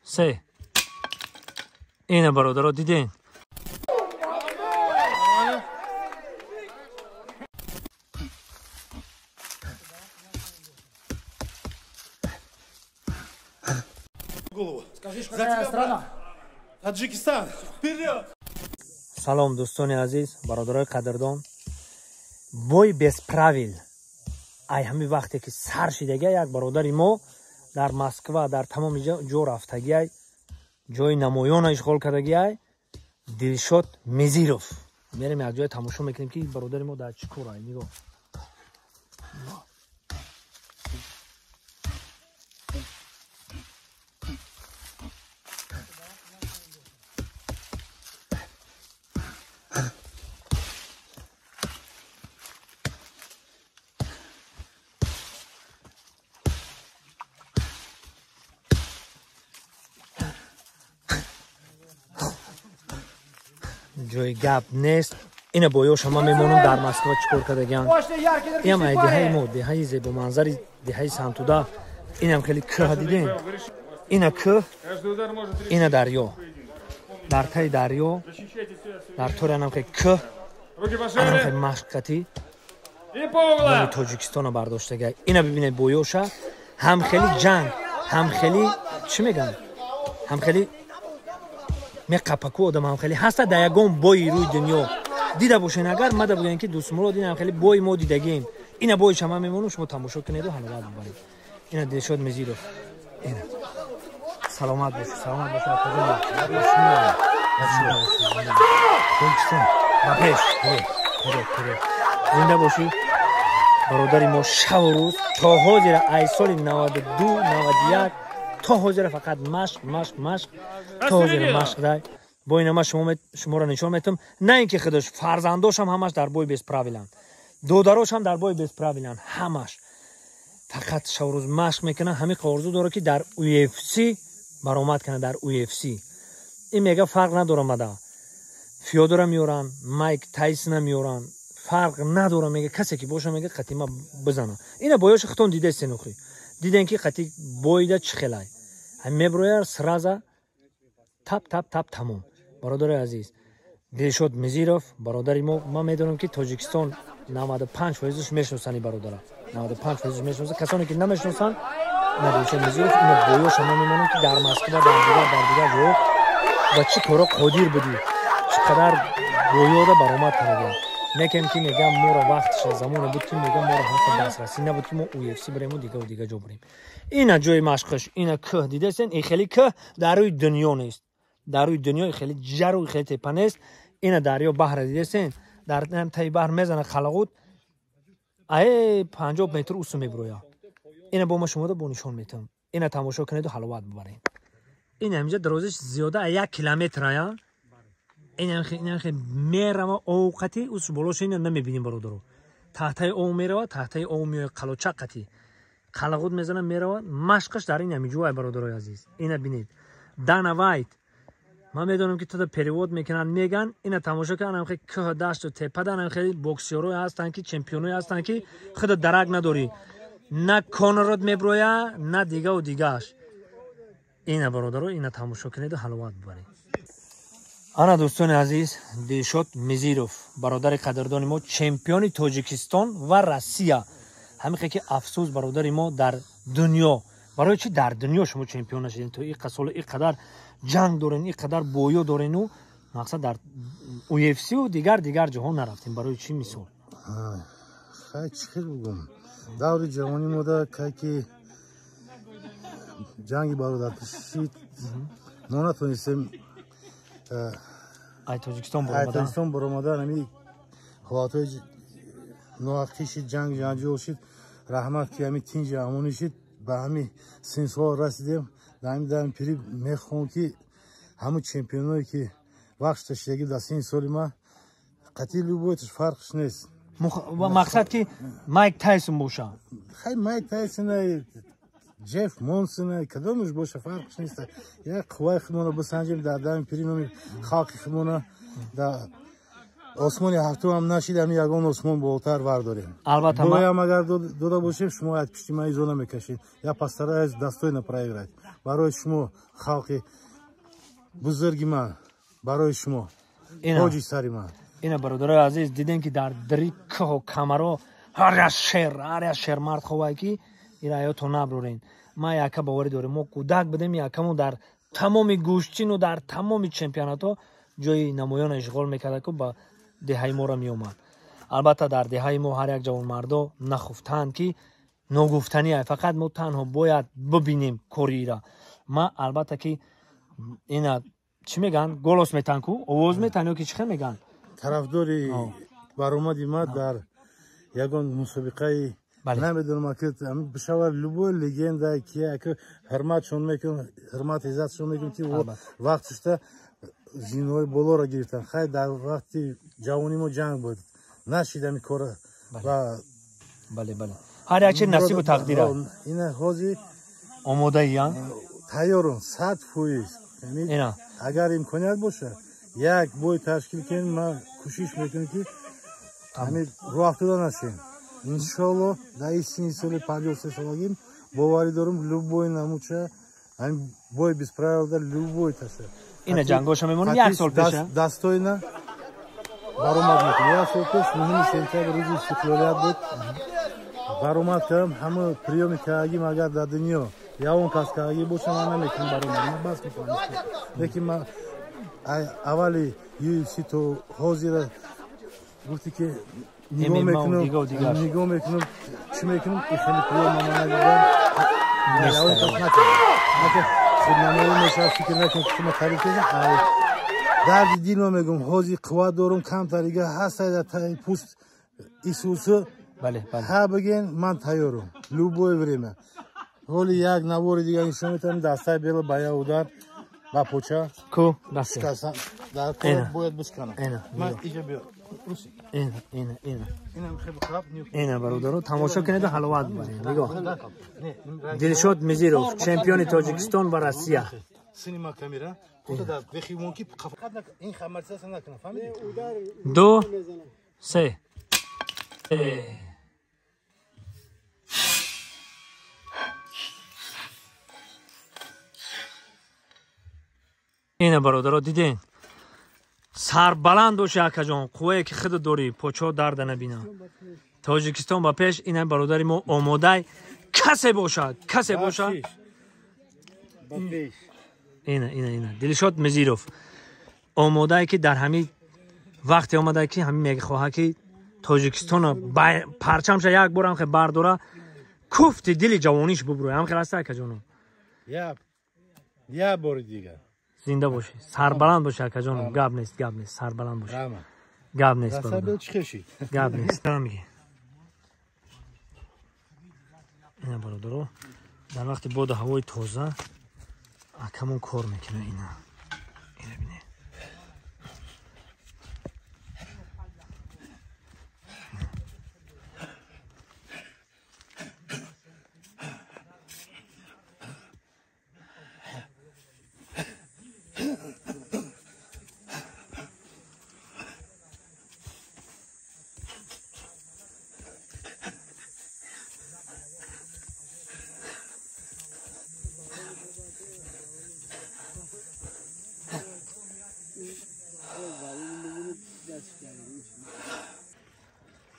سه اینه برادرها دیدین Таджикистан, вперед! سلام دوستان عزیز برادرای قدردان بوی без правил ای همین وقتی که سر شدگی یک برادری ما در مسکو در تمام جا رفتگی جای نمایان اشغال کردگی دلشاد مزیروف میریم یک جای تماشا میکنیم که برادر ما در چی کاره نگاه جای گپ نیست این بایا شما میمونم در مسکو چیکار کردگن این هم دهه ما دهه زیبا منظر دهه سنتودا این هم خیلی که دیدین این که این دریا در تای دریا در طور هم خیلی که هم خیلی مشقتی نمی تاجیکستان رو برداشته این ببینید بایوشا هم خیلی جنگ هم خیلی چی میگن هم خیلی می قپکو آدم هم خیلی هسته در یکم بای روی دنیا دیده باشین اگر مده بگن که دوست مراد این هم خیلی بای ما دیدگیم این بای شما میمونم شما تماشا کنید و حلوت ببرید این دلشاد مزیروف این سلامت باشید سلامت باشید زنده باشید برادری ما شب و روز تا حاضر ای سال 92 91 تا حاضر فقط مشق تا حاضر مشق دای با این شما را نشان میتم نه اینکه خودش فرزنداش هم همش در بای بیس پراویلن دوداراش هم در بای بیس پراویلن همش فقط شب و روز مشق میکنه همین قارزو داره که در UFC برآمد کنه در UFC این میگه فرق نداره مدا فیودور میورن مایک تایسون میورن فرق نداره میگه کسی که باشه میگه قتیما بزنه اینا بایاش خطون دیده سنوخی دیدن که قتی بایده چخلای هم میبرویر سرازا تپ تمام برادر عزیز دلشاد مزیروف برادری ما میدونم که تاجیکستان 95% میشناسن برادر 95% میشناسن کسانی که نمیشناسن دلشاد مزیروف این بایو شما میمونم که در مسکو در دیگر جو و چی کارا قادر بودی چقدر بایو رو برآمد کردی میگم که میگم ما رو وقتش زمان بود که میگم ما رو هم دسترسی نبود که ما UFC بریم و دیگه جا بریم اینا جای مشقش اینا که دیدین این خیلی که در روی دنیا نیست در روی دنیا خیلی جرو خیلی تپه نیست اینا دریا بحر دیدین در تای بحر میزنه خلقوت ای 50 متر اوسو میبرویا اینا با ما شما رو نشون میتم اینا تماشا کنید و حلوت ببرین این همینجا درازش زیاده 1 کیلومتر یا این خیلی میرم اوقاتی اوس بلوش این نمیبینیم برادرو تحتای او میره تحتای او میره قلوچه قتی خلقوت میزنه میره مشقش در این همینجوای برادرای عزیز اینا ببینید دانا وایت من میدونم که تو پریود میکنن میگن اینا تماشا کنن خیلی که داشت و تپه دارن خیلی بوکسورای هستن که چمپیونای هستن که خود درک نداری نه کانرود میبرویا نه دیگه و دیگهش اینا برادرو اینا تماشا کنید و حلوت ببرید انا دوستان عزیز دلشاد مزیروف برادر قدردان ما چمپیون تاجیکستان و روسیه همین که افسوس برادر ما در دنیا برای چی در دنیا شما چمپیون نشدین تو این قسال اینقدر جنگ دارین اینقدر بویو دارین و مقصد در UFC و دیگر جهان نرفتین برای چی مثال خیلی چی بگم دور جوانی ما که جنگی برادر کشید نتونستیم ای تاجیکستان برآمدن همین حالات نوخیش جنگ شد رحمت که همین تینج امونی شد به همین سنسوا رسیدیم دائم پیری میخوام که همون چمپیونایی که وقت داشتگی در این سال ما قتیل بودش فرقش نیست مقصد که مایک تایسون باشه خیلی مایک تایسون جف مونسون کدومش باشه فرقش نیست یک قوای خمونه بسنجیم در دائم پیری نمی خاک خمونه در осмони ҳафтум ҳам нашид, ҳамин ягон осмон болтар вардорем. албатта боям агар дода бошем, шумо аз пишти ман изона мекашед. Я постараюсь достойно проиграть. барои шумо халқи бузурги ман, барои шумо тоҷи сари ман. ина бародарои азиз, дидем ки дар дири кӯҳу камаро ҳар як шер мард ховае ки ира ҳаёто наброрен. ман яка боварӣ дорем, мо кӯдак будем, якамон дар тамоми гӯштину дар тамоми чемпионатҳо ҷои намоён ишғол мекарда ки ба деҳаи моро меомад. албатта дар деҳаи мо ҳар як ҷавонмардо нахуфтаанд ки ногуфтанӣ ай, фақат мо танҳо бояд бубинем кори ира. ман албатта ки ина чӣ меган, голос метан ку овоз метан ё ки чӣ хел меган, тарафдори баромади ма дар ягон мусобиқаи намедонам ки бишавад любой легенда ки ҳурматшон мекунад, ҳурмат иззатшон мекунад ки вақтшда зинои болоро гирифтан. хай дар вақти ҷавонӣ мо ҷанг буд, нашидам ин кора. бале ҳар як чи насибу тақдир аст. ина ҳозир омодаия тайёрам 100%. ина агар имконият боша як бой ташкил кунем, ман кӯшиш мекунам ки ҳамин роҳафтода нашем. иншоалло дар ин синни соли 53 солагим боварӣ дорам любой намуча ҳамин бой без правил дар любой таша. ина ҷангоша мемонад як сол пеша дастойна баромад мекунем. як сол пеш 9 сентябр рӯзи истиқлолият буд. баромад кардам, ҳама приёми кардагим агар дар дунё явон кас кардагӣ боша, ман намекунам баромад. ман бас мекунам. лекин ман аввали UFC то ҳозира гуфти ки нигоҳ мекунам чӣ мекунам, ин хеле приём ман надидам. явон кас накардам. худнамоӣ мешавад, фикр накунам ки шумо тариф кунед. дарди дило мегӯям, ҳозир қувват дорам, камтарига ҳастаи дар таи пӯст исӯсу ҳа бигем, ман тайёрам любое время. ҳоли як навори дига нишон метавонам, дастаи бела ба як удар ба поча ку даста дар кор бояд бишканам. ман иҷа биё. ина бародаро тамошо кунеду ҳаловат баред. нигоҳ Дилшод Мизиров, чемпиони Тоҷикистон ва Россия. синема камера дар бехимон ки ин хамарсиаса накунам, фаҳмидӣ? 2 3 ина бародаро диден сарбаланд боша акаҷон, қуввае ки худ дорӣ, почо дарда набина. Тоҷикистон ба пеш. ина бародари мо омодай, касе бошад ина Дилшод Мизиров омодае ки дар ҳамин вақте омадае ки ҳамин мегихоҳад ки Тоҷикистоно парчамша як борам хе бардора, куфти дили ҷавониш бубурӯя. ҳам хел аста акаҷоно, як бори дигар зинда бошӣ, сарбаланд бошӣ акаҷоно. гап нест, сарбаланд бошӣ, гап нест, гап нест. ина бародаро дар вақти боду ҳавои тоза акамон кор мекунад. ина бинед,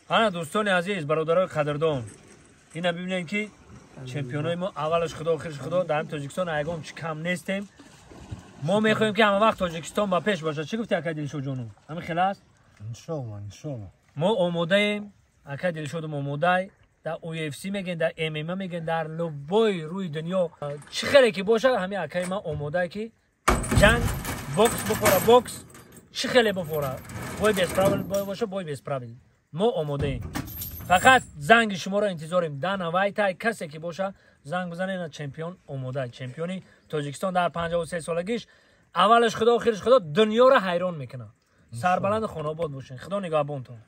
ана дӯстони азиз, бародарои қадрдон, ина бибинед ки чемпионои мо аввалаш худо охираш худо дар Тоҷикистон ягон чи кам нестем. мо мехоҳем ки ҳама вақт Тоҷикистон ба пеш бошад. чӣ гуфти ака Дилшод ҷону? ҳамин хел аст? иншоалло мо омодаем. ака Дилшодам омодай. дар UFC мегӯем, дар MMA мегӯем, дар любой рӯи дунё чӣ хеле ки бошад, ҳамин акаи ман омодае ки ҷанг, бокс бухора, бокс чӣ хеле бухора, бой бесправил боша, бой бесправил. мо омодаем. фақат занги шуморо интизорем. Дана Вайтай касе ки боша занг бизанед. чемпион омода, чемпиони Тоҷикистон дар 53 солагиш. аввалаш худо охираш худо дунёро ҳайрон мекунад. сарбаланд хонобод бошед. худо нигаҳбонтон.